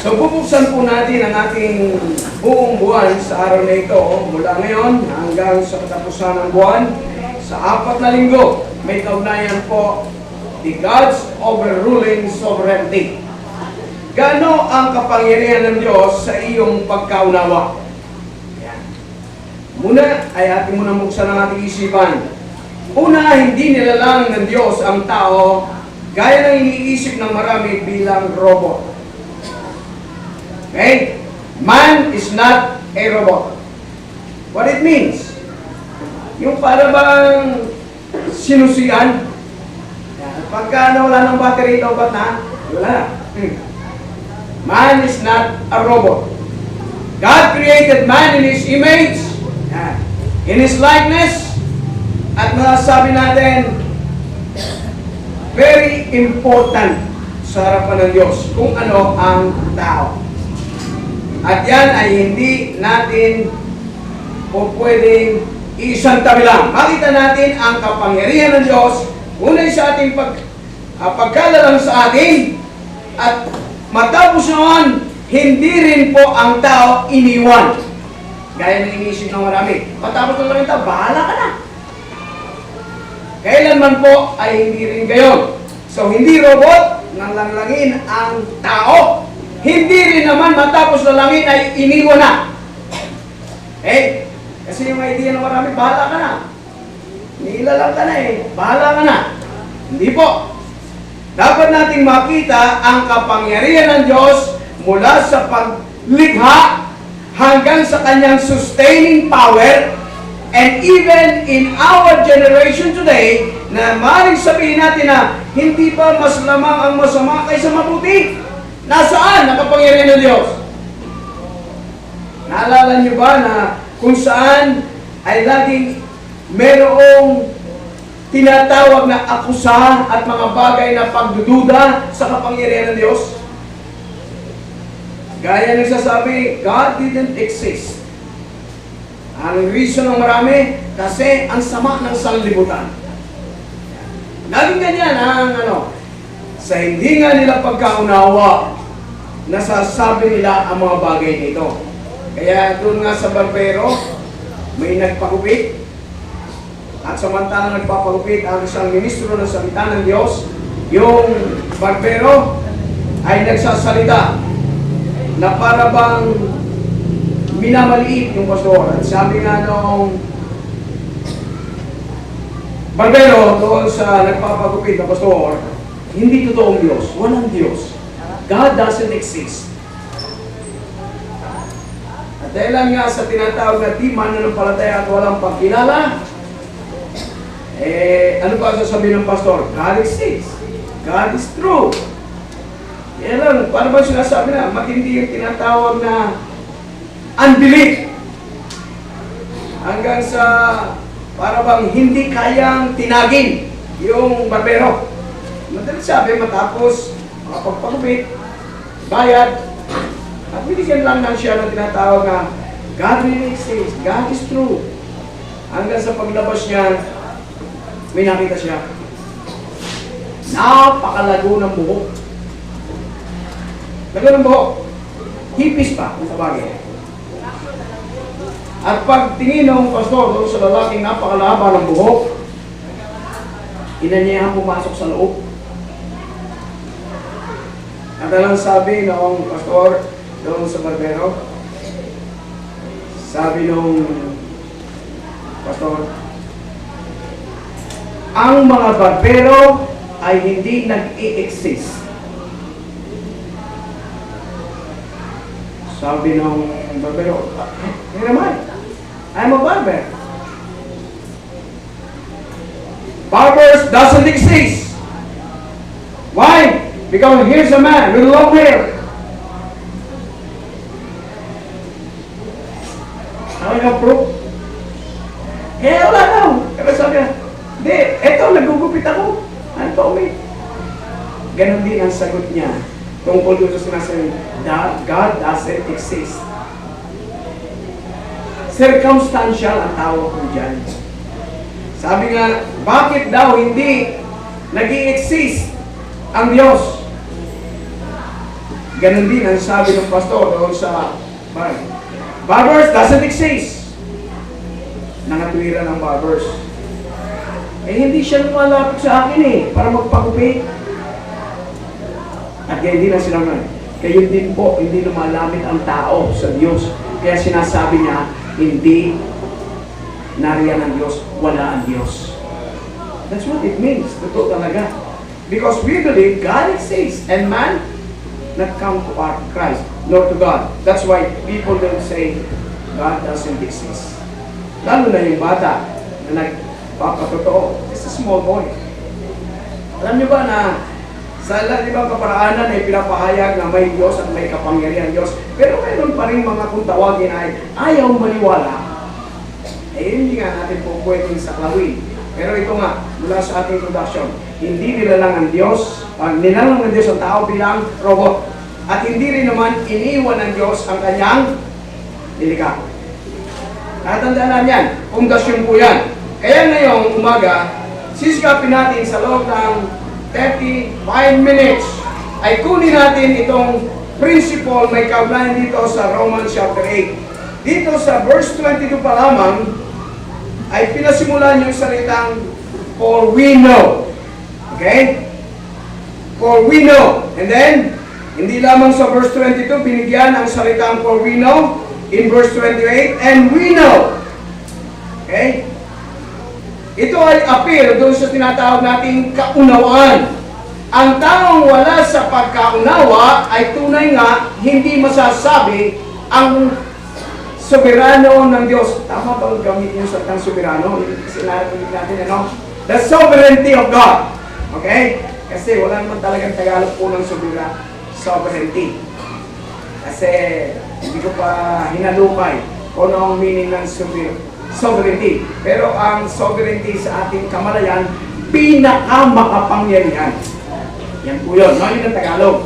So bubuksan po natin ang ating buong buwan sa araw na ito, mula ngayon hanggang sa katapusan ng buwan. Sa 4 na linggo, may kaugnayan po, the God's overruling sovereignty. Gaano ang kapangyarihan ng Diyos sa iyong pagkaunawa? Yan. Muna ay ating muna buksan ang ating isipan. Una, hindi nilalang ng Diyos ang tao gaya ng iniisip ng marami bilang robot. Okay? Man is not a robot. What it means? Yung para bang sinusian. Pagka wala ng battery ito, ba't na? Wala na. Man is not a robot. God created man in His image, in His likeness, at masasabi natin, very important sa harapan ng Diyos kung ano ang tao. At yan ay hindi natin o pwedeng isang tabi lang. Makita natin ang kapangyarihan ng Diyos, unay sa ating pagkalalang sa atin, at matapos noon, hindi rin po ang tao iniwan. Gaya ng iniisip ng marami. Matapos ng lang ito, bahala ka na. Kailanman po ay hindi rin gayon. So, hindi robot, nalalangin ang tao. Hindi rin naman matapos lalangin ay iniwan na. Eh, kasi yung idea ng marami, bahala ka na. Nilalang ka na bahala ka na. Hindi po. Dapat nating makita ang kapangyarihan ng Diyos mula sa paglikha hanggang sa kanyang sustaining power, and even in our generation today, na maaaring sabihin natin na hindi pa mas lamang ang masama kaysa mabuti. Nasaan ang kapangyarihan ng Diyos? Naalala niyo ba na kung saan ay laging merong tinatawag na akusa at mga bagay na pagdududa sa kapangyarihan ng Diyos? Gaya ng sasabi, God didn't exist. Ang reason ng marami, kasi ang sama ng sanlibutan. Laging ganyan ang sa hindi nga nila pagkaunawa, nasasabi nila ang mga bagay nito. Kaya doon nga sa barbero, may nagpagupit. At samantalang nagpapagupit ang isang ministro ng salita ng Diyos, yung barbero ay nagsasalita na para bang minamaliit yung pastor. At sabi nga nung barbero doon sa nagpapagupit na pastor, hindi totoong Diyos. Walang Diyos. God doesn't exist. At dahil lang nga sa tinatawag na di mananampalataya at walang pagkilala, ano pa sasabihin ng pastor? God exists. God is true. Yan lang. Paano ba sinasabi na? Matindi yung tinatawag na unbelief. Hanggang sa para bang hindi kayang tinagin yung barbero. Madalit sabi, matapos makapagpagupit, bayad, at binigyan lang siya ng tinatawag na God really exists, God is true. Hanggang sa paglabas niya, may nakita siya. Napakalago ng buhok. Lago ng buhok. Hipis pa, kung sabagay. At pag tingin ng pastor doon sa lalaking napakalaba ng buhok, inanyayahan pumasok sa loob. At alang sabi ng pastor doon sa barbero, sabi ng pastor, ang mga barbero ay hindi nag-i-exist. Sabi ng barbero, hey naman, I'm a barber. Barbers doesn't exist. Why? Because here's a man with long hair. Ano yung proof? Wala daw. Kaya sabi niya, hindi, eto, nagugupit ako. Ano to, may? Ganon din ang sagot niya tungkol doon sa sinasabi, God doesn't exist. Circumstantial ang tawag ko dyan. Sabi nga, bakit daw hindi nag-i-exist ang Diyos? Ganon din ang sabi ng pastor doon sa barbers doesn't exist. Nangatwiran ng barbers. Eh hindi siya lumalapit sa akin para magpagupit. At ganyan din ang sinabi. Kayo din po, hindi lumalapit ang tao sa Diyos. Kaya sinasabi niya, hindi nariyan ang Diyos, wala ang Diyos. That's what it means. Totoo talaga. Because we believe God exists and man not come to our Christ, nor to God. That's why people don't say God doesn't exist. Lalo na yung bata na nagpapatotoo. It's a small boy. Alam niyo ba na sa lahat ibang kaparaanan ay pinapahayag na may Diyos at may kapangyarihan Diyos. Pero mayroon pa rin mga kung tawagin ay ayaw maniwala. Eh hindi nga natin po pwedeng saklawin. Pero ito nga, mula sa ating introduction, hindi nilalang ang Diyos, nilalang ng Diyos ang tao bilang robot. At hindi rin naman iniwan ng Diyos ang kanyang nilikha. Natandaan namin yan, pundasyon po yan. Kaya ngayong umaga, sisikapin natin sa loob ng 35 minutes ay kunin natin itong principle may kaugnayan dito sa Romans chapter 8. Dito sa verse 22 pa lamang ay pinasimulan yung salitang for we know. Okay? For we know. And then, hindi lamang sa verse 22 binigyan ang salitang for we know in verse 28 and we know. Okay? Ito ay appeal doon sa tinatawag nating kaunawaan. Ang taong wala sa pagkaunawa ay tunay nga hindi masasabi ang soberano ng Diyos. Tama ba ang gamitin yung salitang soberano? Sinarinig natin, ano? The sovereignty of God. Okay? Kasi wala naman talagang Tagalog po ng sovereignty. Kasi hindi ko pa hinalukay kung ano ang meaning ng sovereignty. Pero ang sovereignty sa ating kamalayan, pinakamakapangyarihan. Yan po yun. No, yun ang Tagalog.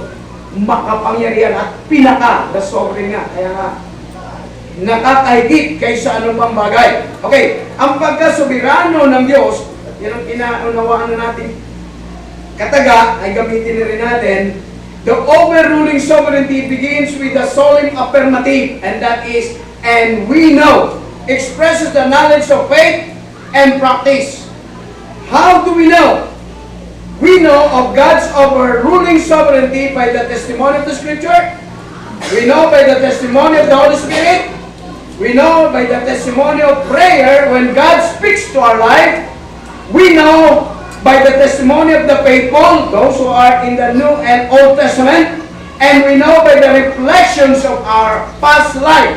Makapangyarihan at pinaka, the sovereign nga. Kaya nga, nakakahigit kaysa anumang bagay. Okay, ang pagkasoberano ng Diyos, yan ang pinaunawaan na natin kataga, ay gamitin na rin natin. The overruling sovereignty begins with the solemn affirmative, and that is, and we know, expresses the knowledge of faith and practice. How do we know? We know of God's overruling sovereignty by the testimony of the Scripture. We know by the testimony of the Holy Spirit. We know by the testimony of prayer when God speaks to our life. We know by the testimony of the faithful, those who are in the New and Old Testament. And we know by the reflections of our past life.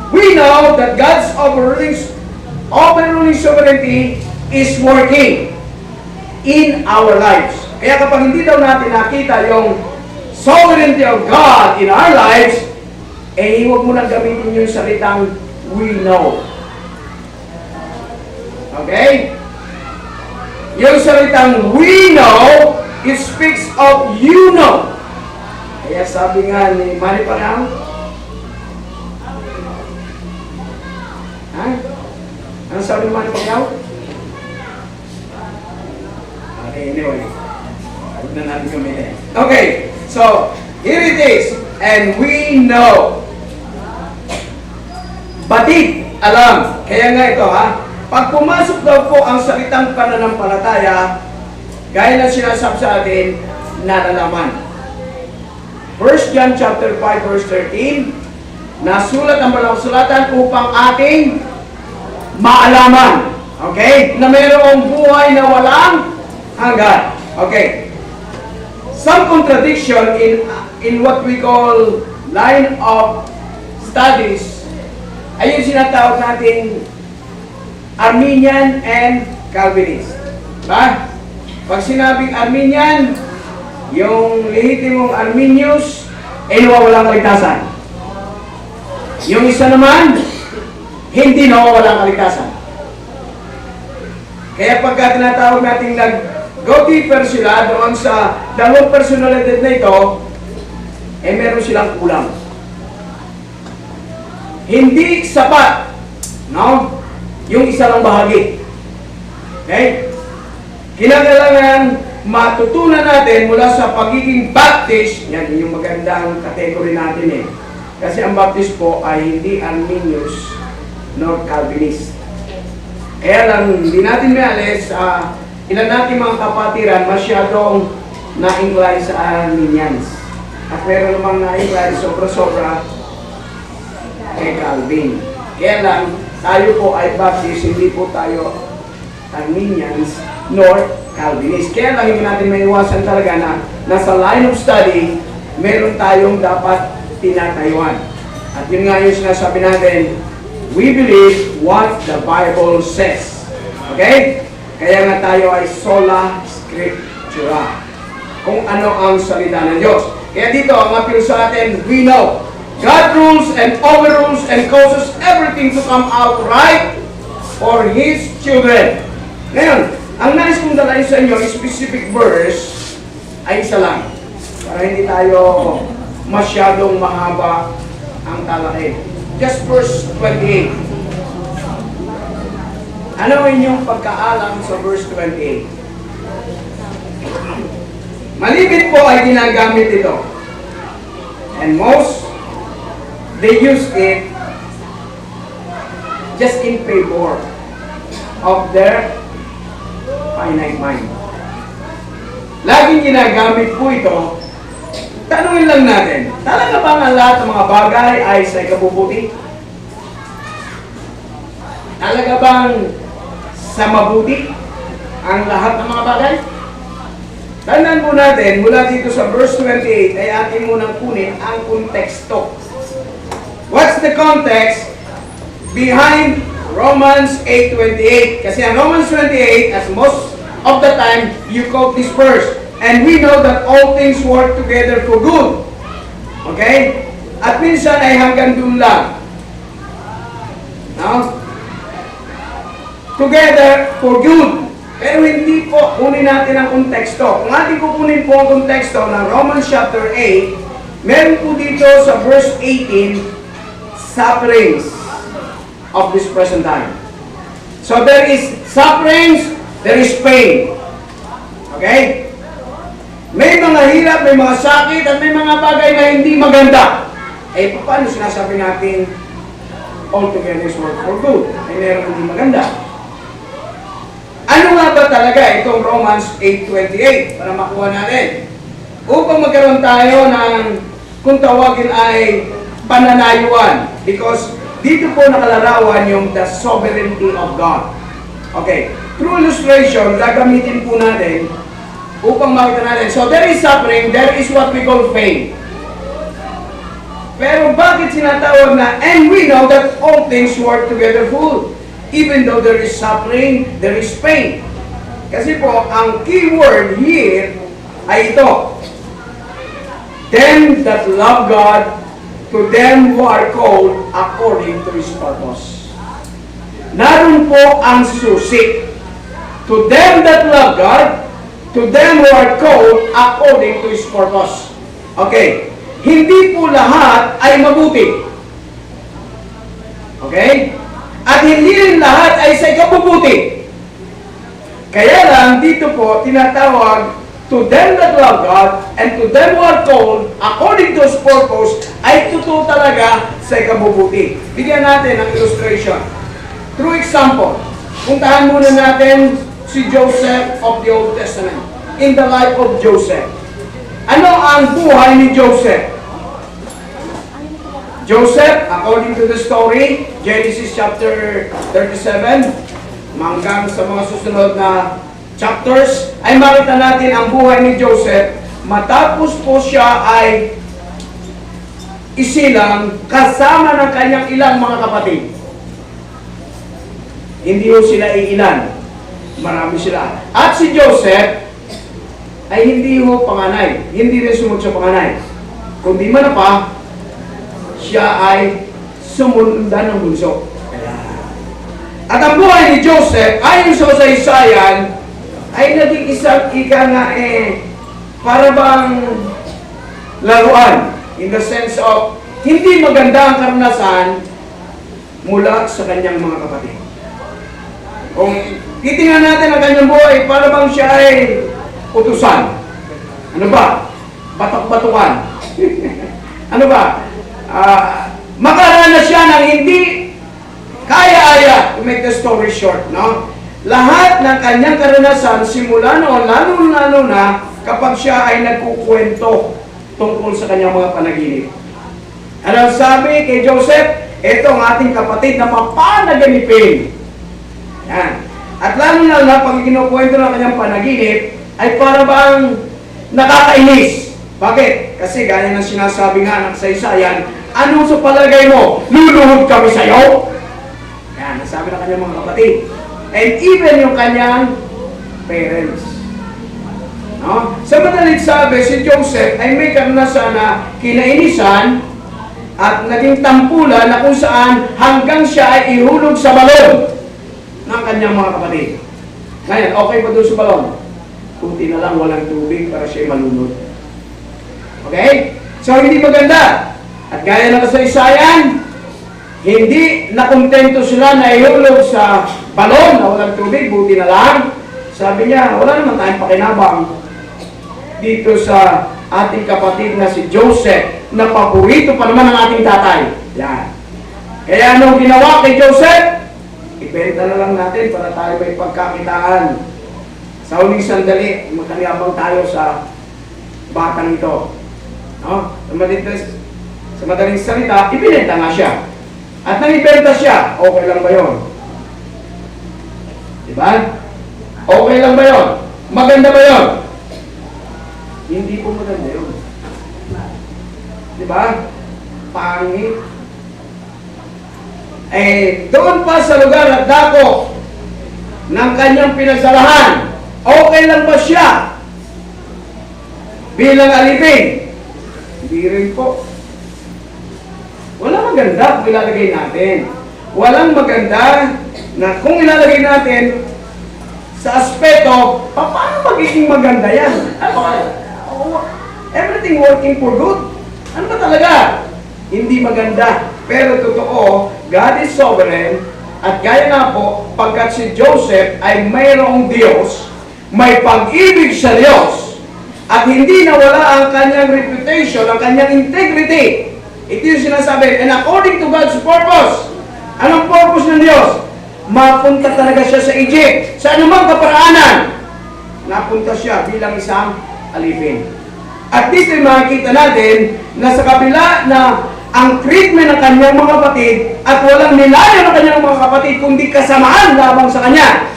We know that God's overruling sovereignty is working in our lives. Kaya kapag hindi daw natin nakita yung sovereignty of God in our lives, eh huwag mo nang gamitin yung salitang we know. Okay? Yung salitang we know, it speaks of you know. Kaya sabi nga ni Manny Pacquiao, ano sabi ni Manny Pacquiao? Okay, anyway. Huwag na natin gamitin. Okay, so, here it is. And we know. Batid, alam. Kaya nga ito, pag pumasok daw po ang salitang pananampalataya, gaya na sinasabi sa atin, nalalaman. 1 John chapter 5 verse 13, nasulat ang Banal na Kasulatan upang ating maalaman. Okay? Na mayroong buhay na walang hanggan. Okay. Some contradiction in what we call line of studies ay yung sinatawag nating Arminian and Calvinist. Ba? Pag sinabing Arminian, yung lehitimong Arminius ay nawawalang kaligtasan. Yung isa naman, hindi nawawalang kaligtasan. Kaya pagka tinatawag natin go deeper sila doon sa dalawang personalidad na ito, eh meron silang kulang. Hindi sapat, no? Yung isa lang bahagi. Okay? Kinakailangan matutunan natin mula sa pagiging Baptist, yan yung magandang category natin eh. Kasi ang Baptist po ay hindi Arminius nor Calvinist. Kaya lang, hindi natin maalis, ilan natin mga kapatiran masyadong na-incline sa Arminians. At meron namang na-incline sobra-sobra kay Calvin. Kaya lang, tayo po ay Baptist, hindi po tayo Arminians nor Calvinist. Kaya lang hindi natin maiwasan talaga na nasa line of study, meron tayong dapat tinatayuan. At yun nga yung sinasabi natin, we believe what the Bible says. Okay? Kaya nga tayo ay sola scriptura. Kung ano ang salita ng Diyos. Kaya dito, ang appeal sa atin, we know God rules and overrules and causes everything to come out right for His children. Ngayon, ang nais kong dalahin sa inyo, specific verse, ay isa lang. Para hindi tayo masyadong mahaba ang talakay. Just verse 28. Ano ang inyong pagkaalam sa verse 28? Malibit po ay ginagamit ito. And most, they use it just in favor of their finite mind. Laging ginagamit po ito. Tanungin lang natin, talaga ba ang lahat ng mga bagay ay sa ikabubuti? Talaga bang sa mabuti ang lahat ng mga bagay? Tandaan po natin, mula dito sa verse 28 ay ating munang kunin ang konteksto. What's the context behind Romans 8:28? Kasi ang Romans 28, as most of the time, you quote this verse. And we know that all things work together for good. Okay? At minsan ay hanggang doon lang. No? Together for good. Pero hindi po, kunin natin ang konteksto. Kung ating kukunin po ang konteksto ng Romans chapter 8, meron po dito sa verse 18, sufferings of this present time. So there is sufferings, there is pain. Okay? May mga hirap, may mga sakit, at may mga bagay na hindi maganda. Eh, paano sinasabi natin all together is work for good? Ay, meron hindi maganda. Ano nga ba talaga itong Romans 8:28 para makuha natin? Upang magkaroon tayo ng, kung tawagin ay pananayuan. Because dito po nakalarawan yung the sovereignty of God. Okay. Through illustration, gagamitin po natin upang makita natin. So there is suffering, there is what we call pain. Pero bakit sinatawag na, and we know that all things work together for good. Even though there is suffering, there is pain. Kasi po, ang key word here ay ito. Them that love God, to them who are called according to His purpose. Naroon po ang susi. To them that love God, to them who are called according to His purpose. Okay. Hindi po lahat ay mabuti. Okay? At hindi rin lahat ay sa ikabubuti. Kaya lang, dito po, tinatawag, to them that love God, and to them who are called, according to His purpose, ay totoo talaga sa ikabubuti. Bigyan natin ng illustration. Through example, puntahan muna natin si Joseph of the Old Testament. In the life of Joseph. Ano ang buhay ni Joseph? Joseph, according to the story, Genesis chapter 37, hanggang sa mga susunod na chapters, ay makita natin ang buhay ni Joseph matapos po siya ay isilang kasama ng kanyang ilang mga kapatid. Hindi ho sila iilan. Marami sila. At si Joseph ay hindi ho panganay. Hindi rin sumunod sa panganay. Kundi man pa, siya ay sumundan ng bunso. At ang buhay ni Joseph, ayon sa kasaysayan, ay naging isang ika nga para bang laruan. In the sense of, hindi maganda ang karanasan mula sa kanyang mga kapatid. Kung titingnan natin ang kanyang buhay, para bang siya ay utusan. Ano ba? Batok-batukan. Ano ba? Makaranas siya ng hindi kaya-aya, to make the story short, no? Lahat ng kanyang karanasan, simula noon, lalo-lalo na kapag siya ay nagkukwento tungkol sa kanyang mga panaginip. Ano sabi kay Joseph? Ito ang ating kapatid na mapanaganipin. Yan. At lalo-lalo na pag kinukwento ng kanyang panaginip, ay para bang nakakainis. Bakit? Kasi gaya ng sinasabi nga ng kasaysayan, ano sa palagay mo? Luluhod kami sa'yo? Yan, nasabi ng kanyang mga kapatid. And even yung kanyang parents. No? Sa madaling sabi, si Joseph ay may karanasan na kinainisan at naging tampulan na kung saan hanggang siya ay ihulog sa balon ng kanyang mga kapatid. Ngayon, okay ba doon sa balon? Kunti na lang, walang tubig para siya malunod. Okay? So, hindi maganda. At gaya ng kasaysayan, hindi nakontento sila na ihulog sa balon na walang tubig, buti na lang. Sabi niya, wala naman tayong pakinabang dito sa ating kapatid na si Joseph, na paborito pa naman ng ating tatay. Yan. Kaya anong ginawa kay Joseph? Ibenta na lang natin para tayo may pagkakitaan. Sa huling sandali, makaliyabang tayo sa batang ito. No? Sa madaling salita, ibinenta nga siya. At nang ibenta siya, okay lang ba yun? Diba? Okay lang ba yun? Maganda ba yun? Hindi po maganda yun. Diba? Pangit. Doon pa sa lugar at dako ng kanyang pinagsalahan, okay lang ba siya bilang alipin? Hindi rin po. Walang maganda kung ilalagay natin. Walang maganda na kung ilalagay natin sa aspeto, paano magiging maganda yan? Everything working for good. Ano ba talaga? Hindi maganda. Pero totoo, God is sovereign. At gaya nga po, pagkat si Joseph ay mayroong Diyos, may pag-ibig sa Diyos, at hindi nawala ang kanyang reputation, ang kanyang integrity. Ito yung sinasabi, and according to God's purpose. Anong purpose ng Diyos? Mapunta talaga siya sa Egypt. Sa anumang kaparaanan, napunta siya bilang isang alipin. At dito makikita natin na sa kabila na ang treatment ng kanyang mga kapatid at walang nilayo ng kanyang mga kapatid kundi kasamaan labang sa kanya.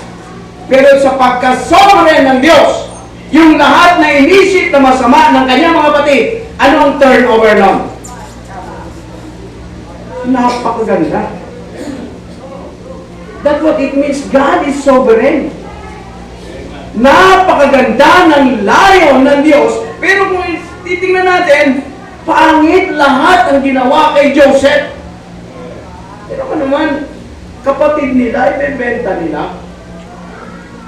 Pero sa pagkasovereign ng Diyos, yung lahat na inisip na masama ng kanyang mga kapatid, ano ang turnover nun? Napakaganda. That's what it means. God is sovereign. Napakaganda ng layo ng Diyos. Pero kung titingnan natin, pangit lahat ang ginawa kay Joseph. Pero kung naman, kapatid nila, ibebenta nila.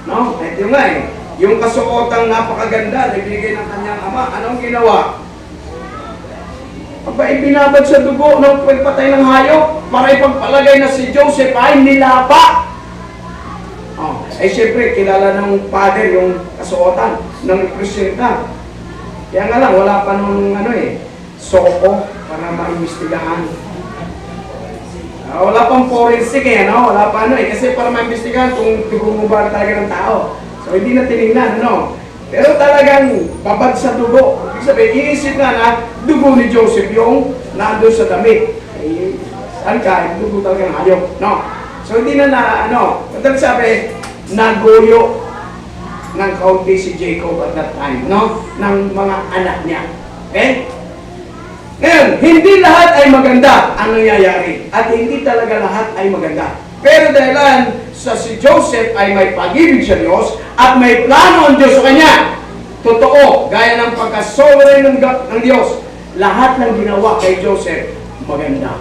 No? Ito nga eh. Yung kasuotang napakaganda na ibigay ng kanyang ama, anong ginawa? Aba, ibinabad sa dugo ng pagpatay ng hayop para ipagpalagay na si Joseph ay nilapa. Siyempre, kilala ng father yung kasuotan ng representa. Kaya nga lang, wala pa nung soko para maimbestigahan. Wala pang forensic wala pa kasi para maimbestigahan kung dugo mo ba talaga ng tao. So, hindi na tinignan, Pero talagang babad sa dugo. Ibig sabihin, iisip nga na dugo ni Joseph yung nandun sa damit. Saan ka? Dugo talagang hayop, So, hindi na Madaling sabi, naguyo ng kaunti si Jacob at that time, ng mga anak niya. Okay? Ngayon, hindi lahat ay maganda ang nangyayari. At hindi talaga lahat ay maganda. Pero dahilan sa si Joseph ay may pag-ibig sa Diyos at may plano ang Diyos sa kanya. Totoo, gaya ng pagka-sovereign ng Diyos, lahat ng ginawa kay Joseph, maganda.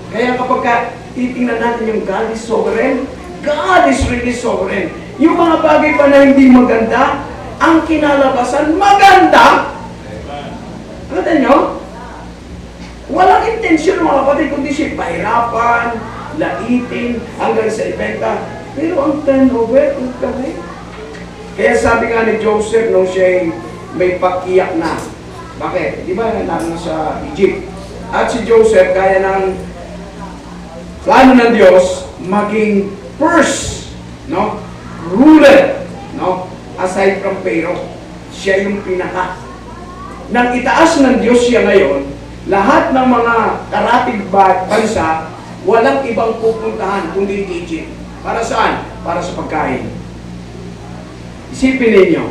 Kaya kapag titingnan natin yung God is sovereign, God is really sovereign. Yung mga bagay pa na hindi maganda, ang kinalabasan, maganda. Nakita nyo? Walang intensyon mga kapatid, kundi siya pahirapan, laitin, hanggang sa ibenta. Pero ang turnover, ang kami, Kaya sabi nga ni Joseph nung siya may pag-iyak na. Bakit? Di ba naroon sa Egypt? At si Joseph, kaya ng plano ng Diyos, maging first, no? Ruler, no? Aside from Pharaoh. Siya yung pinaka. Nang itaas ng Diyos siya ngayon, lahat ng mga karatig bansa, walang ibang pupuntahan kundi Egypt. Para saan? Para sa pagkain. Isipin ninyo,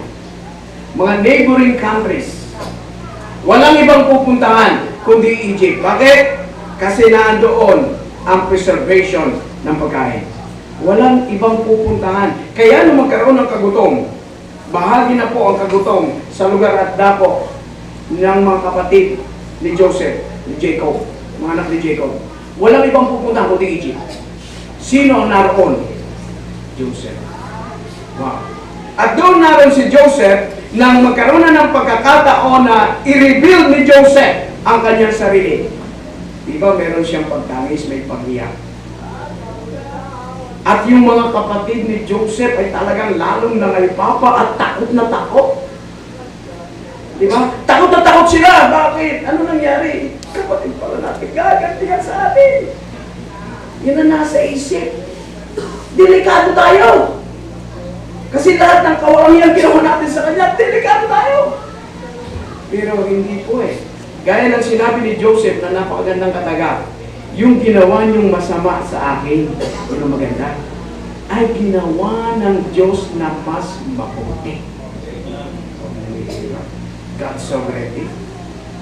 mga neighboring countries, walang ibang pupuntahan kundi Egypt. Bakit? Kasi nandoon ang preservation ng pagkain. Walang ibang pupuntahan. Kaya nung magkaroon ng kagutom, bahagi na po ang kagutom sa lugar at dako ng mga kapatid ni Joseph, ni Jacob, mga anak ni Jacob. Walang ibang pupuntahan kundi Egypt. Sino ang naroon? Joseph. Wow. At doon naroon si Joseph nang magkaroon na ng pagkakataon na i-reveal ni Joseph ang kanyang sarili. Di ba meron siyang pagtangis, may pag-iyak. At yung mga kapatid ni Joseph ay talagang lalong nangaypapa at takot na takot. Di ba? Takot na takot sila. Bakit? Ano nangyari? Kapatid pala natin, gagantihan sa atin. Yan ang nasa isip. Delikado tayo. Kasi lahat ng kawalangan ginawa natin sa kanya, delikado tayo. Pero hindi po eh. Gaya ng sinabi ni Joseph na napakagandang kataga, yung ginawa niyong masama sa akin, yun ang maganda, ay ginawa ng Diyos na mas mabuti. God's sovereignty.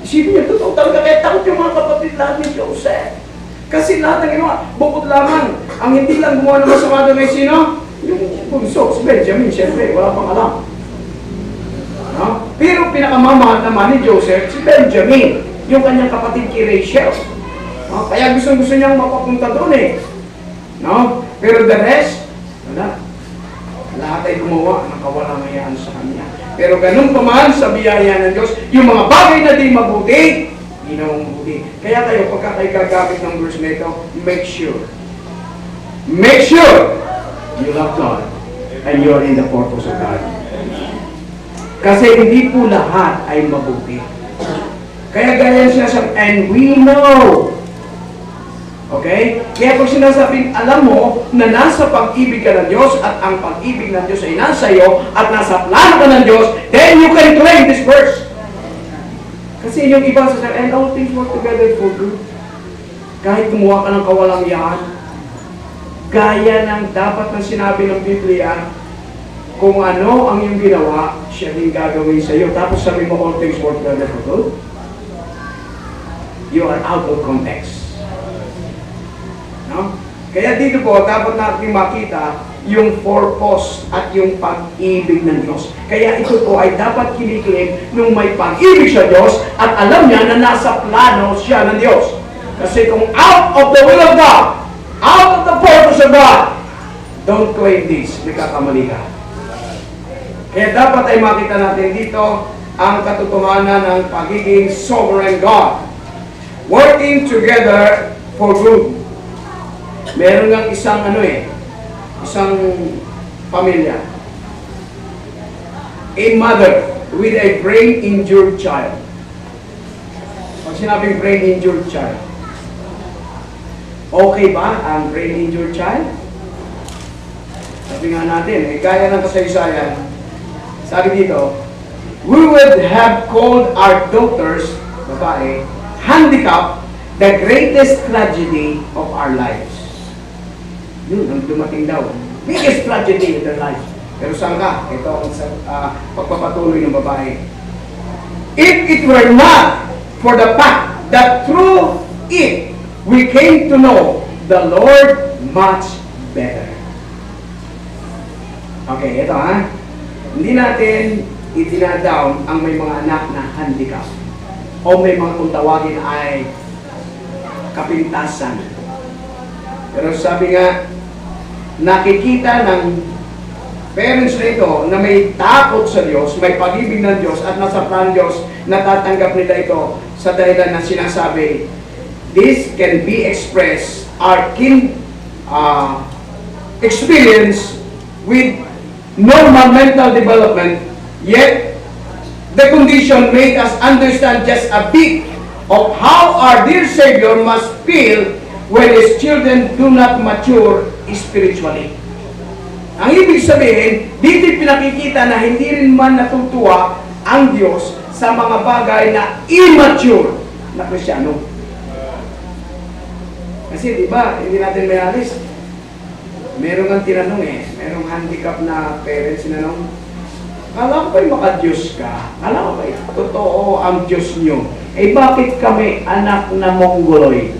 Isipin niyo, totoo talaga, kaya takot yung mga kapatid lahat ni Joseph. Kasi lahat ng ginawa, bukod lamang, ang hindi lang gumawa ng masama doon ay sino? Yung bunso, si Benjamin, siyempre, wala pang alam. No? Pero pinakamamahal naman ni Joseph, si Benjamin, yung kanyang kapatid kay Rachel. No? Kaya gusto niyang mapapunta doon eh. No? Pero the rest, wala. Lahat ay gumawa ng kawalang-hayaan sa kanya. Pero ganun pa man sa biyaya ng Diyos, yung mga bagay na di mabuti, ginawang mabuti. Kaya kayo, pagka kayo gagamit ng verse na ito, make sure you love God and you're in the purpose of God. Kasi hindi po lahat ay mabuti. Kaya ganyan siya sa, and we know. Okay? Kaya pag sinasabing, alam mo na nasa pag-ibig ka ng Diyos at ang pag-ibig ng Diyos ay nasa iyo at nasa plano ka ng Diyos, then you can claim this verse. Kasi yung iba sa and all things work together for good. Kahit kumuha ka ng kawalang-yaan, gaya ng dapat na sinabi ng Biblia, kung ano ang iyong ginawa, siya din gagawin sa iyo. Tapos sabi mo, all things work together for good. You are out of context. No? Kaya dito po, dapat natin makita yung purpose at yung pag-ibig ng Diyos. Kaya ito po ay dapat kiniklaim nung may pag-ibig sa Diyos at alam niya na nasa plano siya ng Diyos. Kasi kung out of the will of God, out of the purpose of God, don't claim this. Nagkakamali ka. Kaya dapat ay makita natin dito ang katotohanan ng pagiging sovereign God. Working together for good. Meron ng isang isang pamilya. A mother with a brain-injured child. Pag sinabing brain-injured child, okay ba ang brain-injured child? Sabi nga natin, gaya ng kasaysayan, sabi dito, we would have called our daughters, babae, handicap, the greatest tragedy of our lives. Yun, ang dumating daw. Biggest tragedy in their lives. Pero saan ka? Ito ang pagpapatuloy ng babae. If it were not for the fact that through it, we came to know the Lord much better. Okay, ito ha. Hindi natin itinadown ang may mga anak na handicap o may mga kung tawagin ay kapintasan. Pero sabi nga, nakikita ng parents na ito na may takot sa Diyos, may pag-ibig ng Diyos at nasa plan Diyos, natatanggap nila ito sa dahilan na sinasabi, this can be expressed, our experience with normal mental development, yet the condition made us understand just a bit of how our dear Savior must feel when His children do not mature spiritually. Ang ibig sabihin, dito pinakikita na hindi rin man natutuwa ang Diyos sa mga bagay na immature na Kristyano. Kasi di ba, hindi natin may alis. Meron kang tinanong merong handicap na parents sinanong, kala ko ba'y maka-Diyos ka? Kala ko ba'y totoo ang Diyos nyo? Eh bakit kami anak na Mongoloid?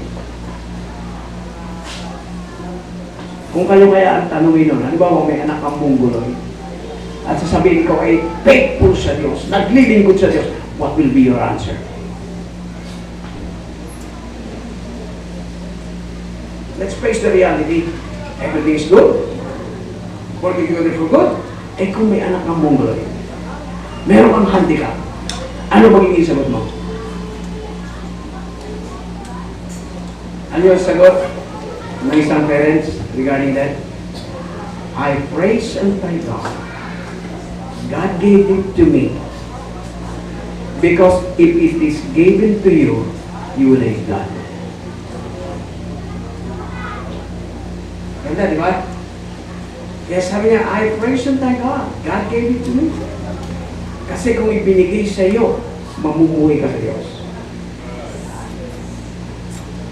Kung kayo kaya ang tanongin nun, halimbawa may anak kang Mongoloid, at sasabihin ko ay faithful sa Diyos, naglilingkod sa Diyos, what will be your answer? Let's face the reality. Everything is good. Working together for good. Eh kung may anak kang Mongoloid, meron kang handicap, ano magiging sagot mo? Ano yung sagot ng isang parents regarding that? I praise and thank God. God gave it to me. Because if it is given to you, you will hate God. Ganda, di ba? Kaya sabi niya, I praise and thank God. God gave it to me. Kasi kung ibinigay sa iyo, mamumuhay ka sa Diyos.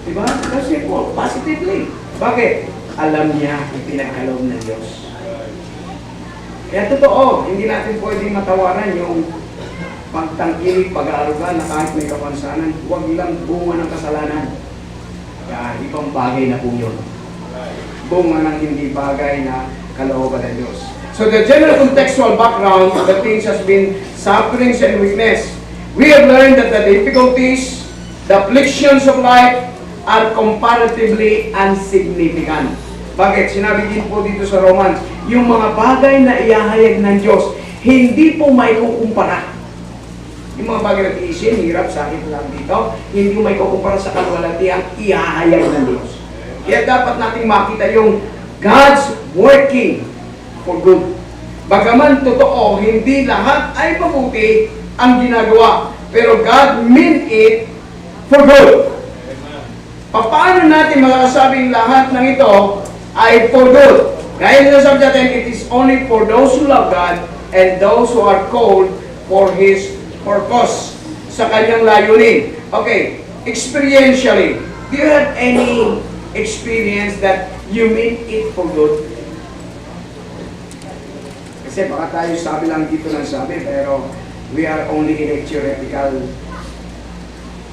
Di ba? Kasi po, positively. Bakit? Alam niya ang pinagkaloob ng Diyos. Kaya totoo, hindi natin pwedeng matawaran yung pagtangkilik, pag-aaruga na kahit may kapansanan, huwag lang bunga ng kasalanan. Kaya ibang bagay na po yun. Bunga ng hindi bagay na kalooban ng Diyos. So the general contextual background of the things has been sufferings and weakness. We have learned that the difficulties, the afflictions of life are comparatively insignificant. Bakit? Sinabi din po dito sa Romans, yung mga bagay na iahayag ng Diyos, hindi po maikukumpara. Yung mga bagay na tiisin, hirap, sakit lang dito, hindi mo maikukumpara sa kalwalati ang iahayag ng Diyos. Kaya dapat nating makita yung God's working for good. Bagaman totoo, hindi lahat ay mabuti ang ginagawa. Pero God meant it for good. Paano natin makasabing lahat ng ito ay for good? Kaya sinasabi natin, it is only for those who love God and those who are called for His purpose. Sa kanyang layunin. Okay, experientially, do you have any experience that you mean it for good? Kasi baka tayo sabi lang dito ng sabi, pero we are only in a theoretical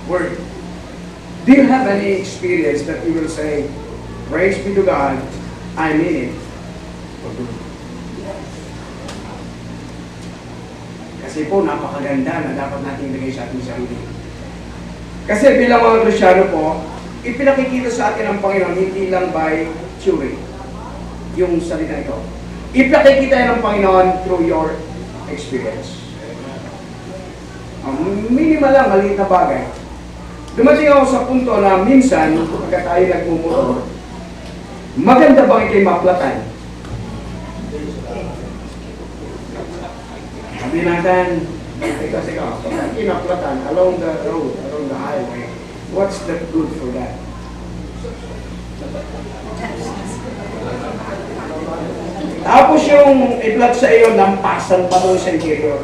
word. Do you have any experience that you will say, praise be to God, I mean it for good? Kasi po, napakaganda na dapat natin ilagay sa ating sarili. Kasi bilang mga Kristyano po, ipinakikita sa atin ang Panginoon hindi lang by theory, yung salita ito. Ipinakikita yan ng Panginoon through your experience. Minimal lang, maliit na bagay. Dumating ako sa punto na minsan, pagka tayo nagmumotor, maganda bang ikay maplatan? Sabi natin, kasi ka, pagka kinaplatan along the road, along the highway, what's the good for that? Tapos yung i-flat sa iyo, lampasan pa doon sa interior.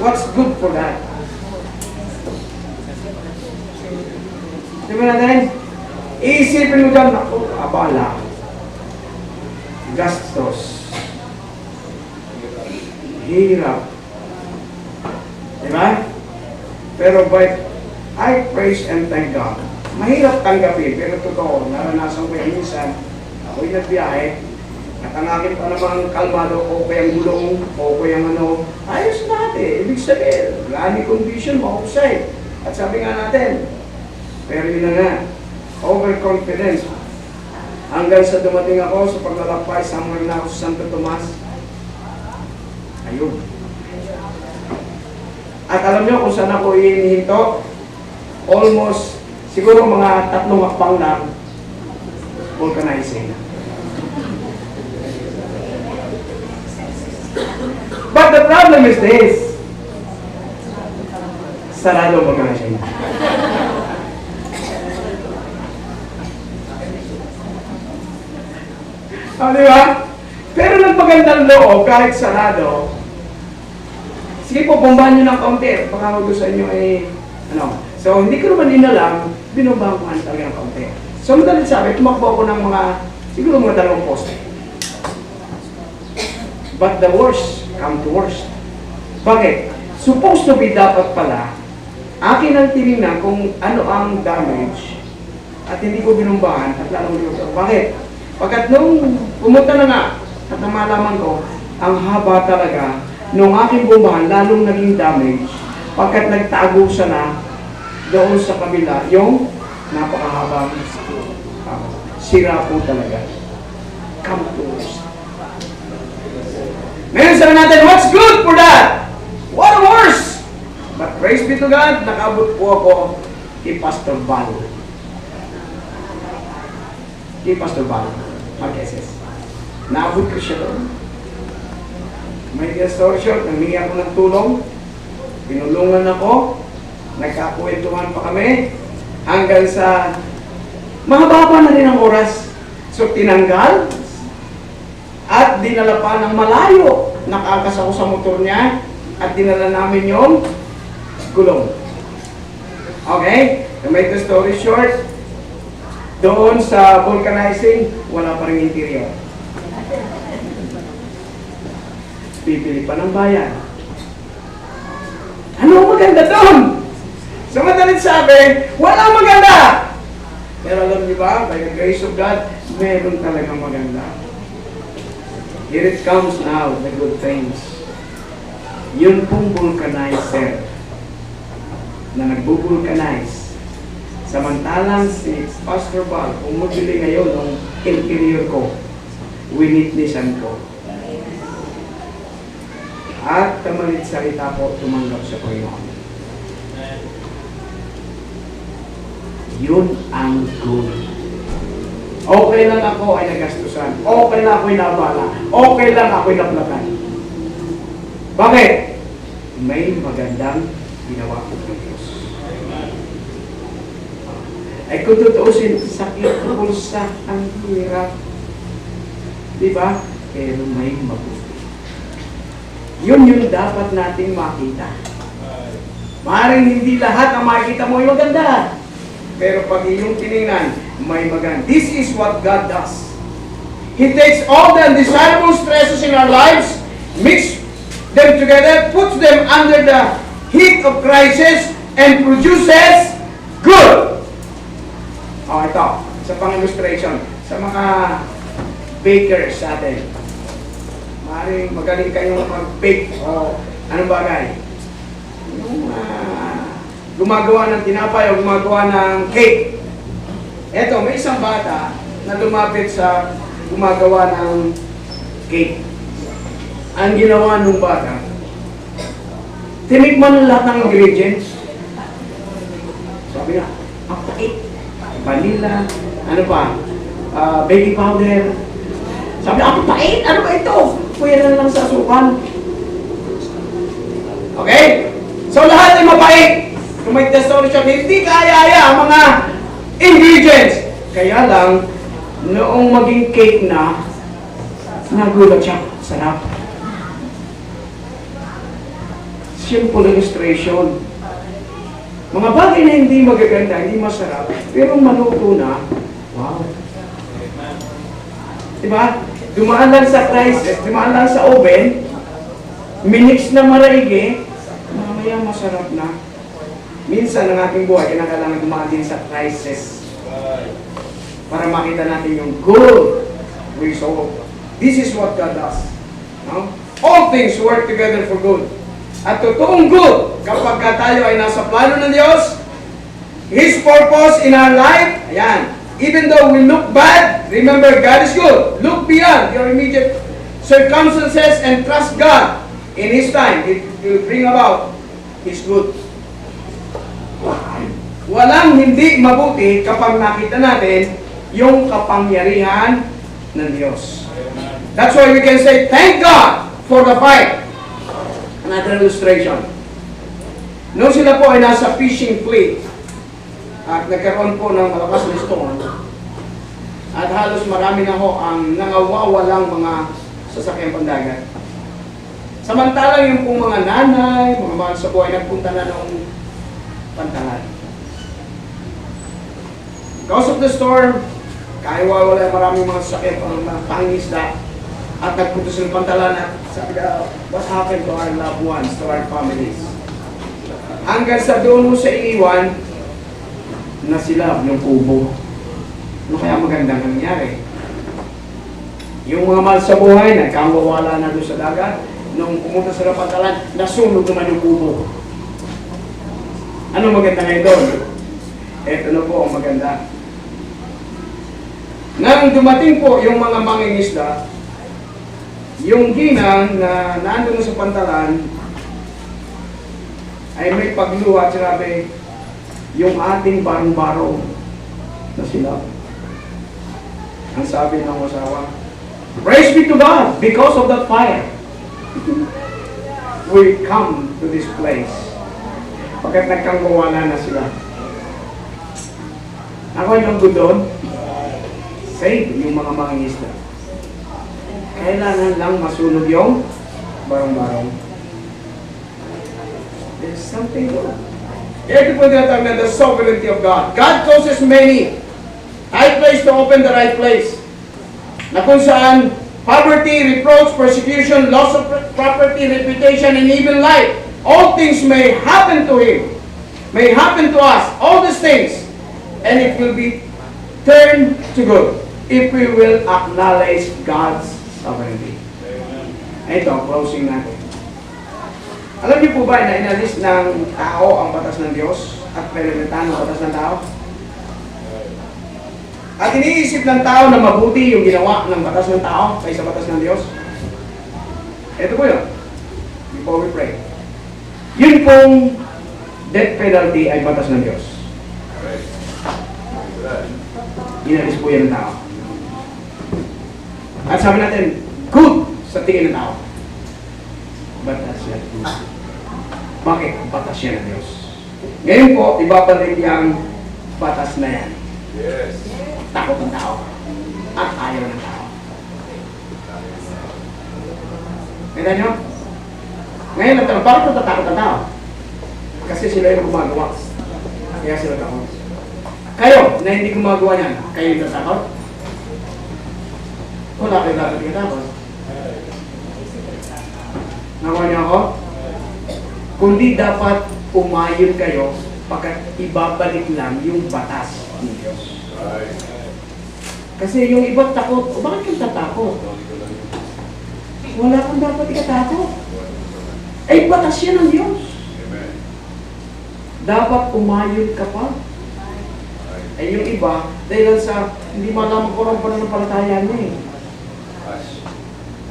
What's good for that? Diba natin? Iisipin mo dyan, ako, abala. Gastos. Hirap. Diba? Pero I praise and thank God. Mahirap tanggapin, pero totoo, naranasan ko yan minsan. Ako'y nagbiyahe, at ang akin pa namang kalmado, o kayang gulong, o kayang ano, ayos natin. Ibig sabihin, running condition, mahusay. At sabi nga natin, pero yun na nga, overconfidence. Hanggang sa dumating ako sa paglalakbay, somewhere na ako sa Santo Tomas. Ayun. At alam nyo kung saan ako inihinto? Almost, siguro mga 3 hakbang lang, vulcanizing. But the problem is this. Sarado magkana siya. Di ba? Pero nagpagandang loob, kahit sarado, sige po, bombahan nyo ng kaunti. Baka gusto nyo ano. So, hindi ko naman inalam, binumbahan ko talaga ng kaunti. So, madalit sabi, tumakbo ako ng mga, siguro mga 2 poste. But the worst come to worst. Bakit? Supposed to be dapat pala, akin ang tinignan kung ano ang damage at hindi ko binumbahan at lalong luto. Bakit? Pagkat nung pumunta na nga at namalaman ko, ang haba talaga nung aking bombahan lalong naging damage pagkat nagtago siya na doon sa kabila yung napakahabang sira po talaga. Come to worst. Ngayon sabi natin, what's good for that? What a worse! But praise be to God, nakabot po ako kay Pastor Val. Kay Pastor Val, Marqueses. Naabot ko siya doon. May story short, nangingi ako ng tulong. Pinulungan ako. Nagkakwentuhan pa kami. Hanggang sa mahaba na rin ang oras. So tinanggal at dinala pa ng malayo. Nakakas ako sa motor niya at dinala namin yung gulong. Okay? To make the story short, doon sa vulcanizing, wala pa rin interior. Pipili pa ng bayan. Ano maganda doon? Sa madalit sabi, wala maganda! Pero alam niyo ba, by the grace of God, meron talagang maganda. Here it comes now, the good things. Yun pong vulcanizer na nagbo-vulcanize. Samantalang si Pastor Val, umubili ngayon ng interior ko, winitnessan ko. At tamalit salita po, tumanggap sa Panginoon. Yun ang good. Okay lang ako ay nagastusan. Okay lang ako'y nabala. Okay lang ako'y naplatan. Bakit? May magandang ginawa ko ng Diyos. Ay kung tutuusin, sakit, pulsa, ang hirap. Diba? Pero may mabuti. Yun yung dapat nating makita. Maaaring hindi lahat ang makikita mo yung maganda. Pero pag iyong tinignan, may maganda. This is what God does. He takes all the undesirable stresses in our lives, mix them together, puts them under the heat of crisis, and produces good. Oh, ito. Sa pang-illustration. Sa mga bakers sa atin. Maaaring magaling kayong mag-bake o anong bagay. Yung gumagawa ng tinapay o gumagawa ng cake. Eto, may isang bata na lumapit sa gumagawa ng cake. Ang ginawa ng bata, tinikman lahat ng ingredients. Sabi na, ang pait. Vanilla, ano pa, baking powder. Sabi na, ang pait, ano ba ito? Kuya na lang sa asukan. Okay? So lahat ay mapait. Kung may story siya, hindi kaya ang mga ingredients. Kaya lang, noong maging cake na, nagulat siya. Sarap. Simple illustration. Mga bagay na hindi magaganda, hindi masarap, pero maluto na, wow. Diba? Dumaan lang sa crisis, dumaan lang sa oven, minix na maraigi, mamaya masarap na. Minsan ang ating buhay, kailangan dumaan din sa crisis para makita natin yung good result. This is what God does. No? All things work together for good. At totoong good, kapag tayo ay nasa plano ng Diyos, His purpose in our life, ayan, even though we look bad, remember God is good. Look beyond your immediate circumstances and trust God. In His time, it will bring about His good. Walang hindi mabuti kapag nakita natin yung kapangyarihan ng Diyos. That's why we can say, thank God for the fight. Another illustration. Noong sila po ay nasa fishing fleet at nagkaroon po ng malakas na storm at halos marami na ho ang nangawawalang mga sasakyan pandagat. Samantalang yung pong mga nanay, mga mahal sa buhay, nagpunta na noong pantalan. Because of the storm, kaya wala maraming mga sasakyan pang mga pangisda at nagpunta sa pantalan at sabi ka, what happened to our loved ones, to our families? Hanggang sa doon mo sa iniwan, na sila yung kubo. Ano kaya magandang nangyari? Yung mga mahal sa buhay, nagkamawala na doon sa dagat. Nung pumunta sa pantalan, nasunog naman yung kubo. Ano maganda ngayon doon? Ito na po ang maganda. Nang dumating po yung mga mangingisda, yung ginang na nandun sa pantalan ay may pagluha at sinabi, yung ating barong-barong na sila. Ang sabi ng asawa, praise be to God because of that fire. We come to this place. Pagkat nagkangawala na sila. Ako yung good doon, save yung mga mangingisda. Kailangan lang masunog yung barong-barong. There's something good. Ito po tinatawag na the sovereignty of God. God causes many high place to open the right place. Na kung saan poverty, reproach, persecution, loss of property, reputation, and even life, all things may happen to him, may happen to us, all these things, and it will be turned to good if we will acknowledge God's sovereignty. Ito, closing natin. Alam niyo po ba na inalis ng tao ang batas ng Diyos at pinalitan ang batas ng tao? At iniisip ng tao na mabuti yung ginawa ng batas ng tao kaysa batas ng Diyos? Ito po yun. Before we pray. Yun pong death penalty ay batas ng Diyos. Inalis po yan ng tao. At sabi natin, good sa tingin ng tao. Batas yan. Bakit? Batas yan ng Diyos. Ngayon po, ibabalik yung batas na yan. Yes. Takot ng tao. At ayaw ng tao. Kaya nyo? Ngayon, nagtanong, bakit natatakot ng tao? Kasi sila yung gumagawa. Kaya sila takot. Kayo, na hindi gumagawa niyan, kayo yung natatakot? Wala kayo dapat natatakot. Nakuha niyo ako? Kundi dapat umayon kayo pagkat ibabalik lang yung batas ng Diyos. Kasi yung iba takot, bakit kang tatakot? Wala kang dapat ikatakot. Ay, batas yan ng Diyos. Dapat umayon ka pa. Ay, yung iba, dahil sa hindi malaman ko lang pananampalataya niya eh.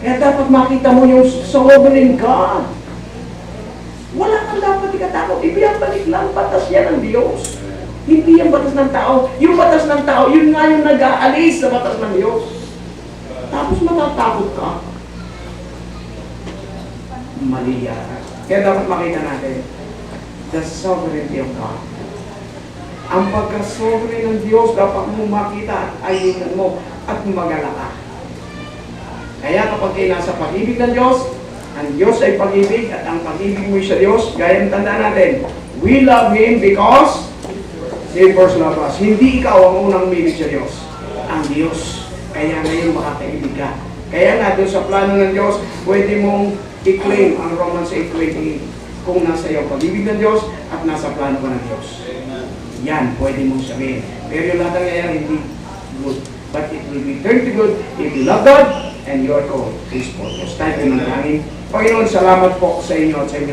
Kaya dapat makita mo yung sovereign God. Wala kang dapat ikatakot. Ibigabalik lang, batas yan ng Diyos. Hindi yung batas ng tao. Yung batas ng tao, yun nga yung nag-aalis sa batas ng Diyos. Tapos matatakot ka. Mali yata. Kaya dapat makita natin the sovereignty of God. Ang pagka-sovereign ng Diyos, dapat mo makita at ayunan mo at magala ka. Kaya kapag kayo nasa pag-ibig ng Diyos, ang Diyos ay pag-ibig at ang pag-ibig mo sa Diyos, gaya ng tanda natin, we love Him because He first loved us. Hindi ikaw ang unang umibig sa Diyos, ang Diyos. Kaya ngayon makakaibig ka. Kaya nga doon sa plano ng Diyos, pwede mong i-claim ang Romans 8:28 kung nasa iyo pag-ibig ng Diyos at nasa plano ka ng Diyos. Yan, pwede mong sabihin. Pero yung lahat ng nangyayari, hindi good. But it will be turned to good if you love God and you are called to His purpose. Tayo po manalangin. Panginoon, salamat po sa inyo at sa inyo.